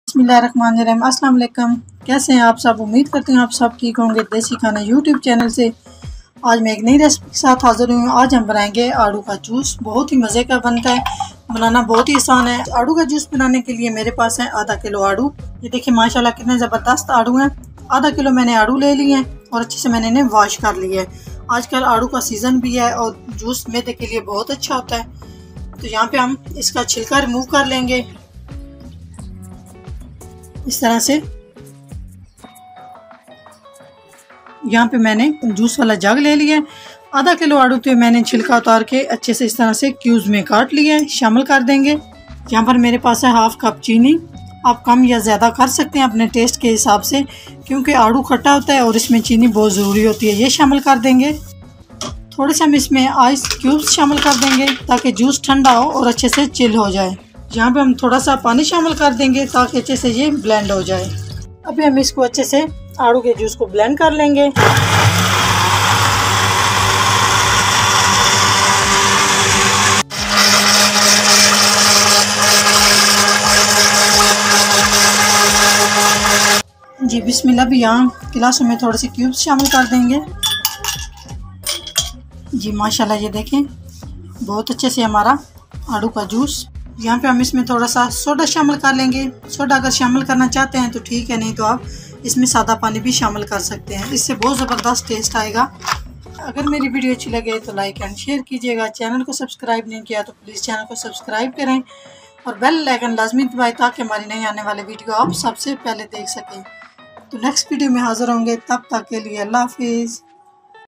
बिस्मिल्लाहिर्रहमानिर्रहीम। अस्सलाम वालेकुम। कैसे हैं आप सब? उम्मीद करती हूँ आप सब ठीक होंगे। देसी खाना यूट्यूब चैनल से आज मैं एक नई रेसिपी के साथ हाजिर हुई हूँ। आज हम बनाएंगे आड़ू का जूस। बहुत ही मज़े का बनता है, बनाना बहुत ही आसान है। आड़ू का जूस बनाने के लिए मेरे पास है आधा किलो आड़ू। ये देखिए माशाल्लाह कितने ज़बरदस्त आड़ू हैं। आधा किलो मैंने आड़ू ले लिए हैं और अच्छे से मैंने इन्हें वॉश कर लिया है। आजकल आड़ू का सीज़न भी है और जूस मैदे के लिए बहुत अच्छा होता है। तो यहाँ पे हम इसका छिलका रिमूव कर लेंगे इस तरह से। यहाँ पे मैंने जूस वाला जग ले लिया है। आधा किलो आड़ू पे मैंने छिलका उतार के अच्छे से इस तरह से क्यूब्स में काट लिया है। शामिल कर देंगे। यहाँ पर मेरे पास है हाफ कप चीनी। आप कम या ज़्यादा कर सकते हैं अपने टेस्ट के हिसाब से, क्योंकि आड़ू खट्टा होता है और इसमें चीनी बहुत ज़रूरी होती है। ये शामिल कर देंगे। थोड़े से हम इसमें आइस क्यूब्स शामिल कर देंगे ताकि जूस ठंडा हो और अच्छे से चिल हो जाए। यहाँ पे हम थोड़ा सा पानी शामिल कर देंगे ताकि अच्छे से ये ब्लेंड हो जाए। अभी हम इसको अच्छे से आड़ू के जूस को ब्लेंड कर लेंगे। जी बिस्मिल्लाह। भी यहाँ गिलासों में थोड़े से क्यूब्स शामिल कर देंगे। जी माशाल्लाह ये देखें बहुत अच्छे से हमारा आड़ू का जूस। यहाँ पे हम इसमें थोड़ा सा सोडा शामिल कर लेंगे। सोडा अगर शामिल करना चाहते हैं तो ठीक है, नहीं तो आप इसमें सादा पानी भी शामिल कर सकते हैं। इससे बहुत ज़बरदस्त टेस्ट आएगा। अगर मेरी वीडियो अच्छी लगे तो लाइक एंड शेयर कीजिएगा। चैनल को सब्सक्राइब नहीं किया तो प्लीज़ चैनल को सब्सक्राइब करें और बेल आइकन लाजमी दबाएं ताकि हमारी नई आने वाले वीडियो आप सबसे पहले देख सकें। तो नेक्स्ट वीडियो में हाज़िर होंगे, तब तक के लिए अल्लाह हाफिज़।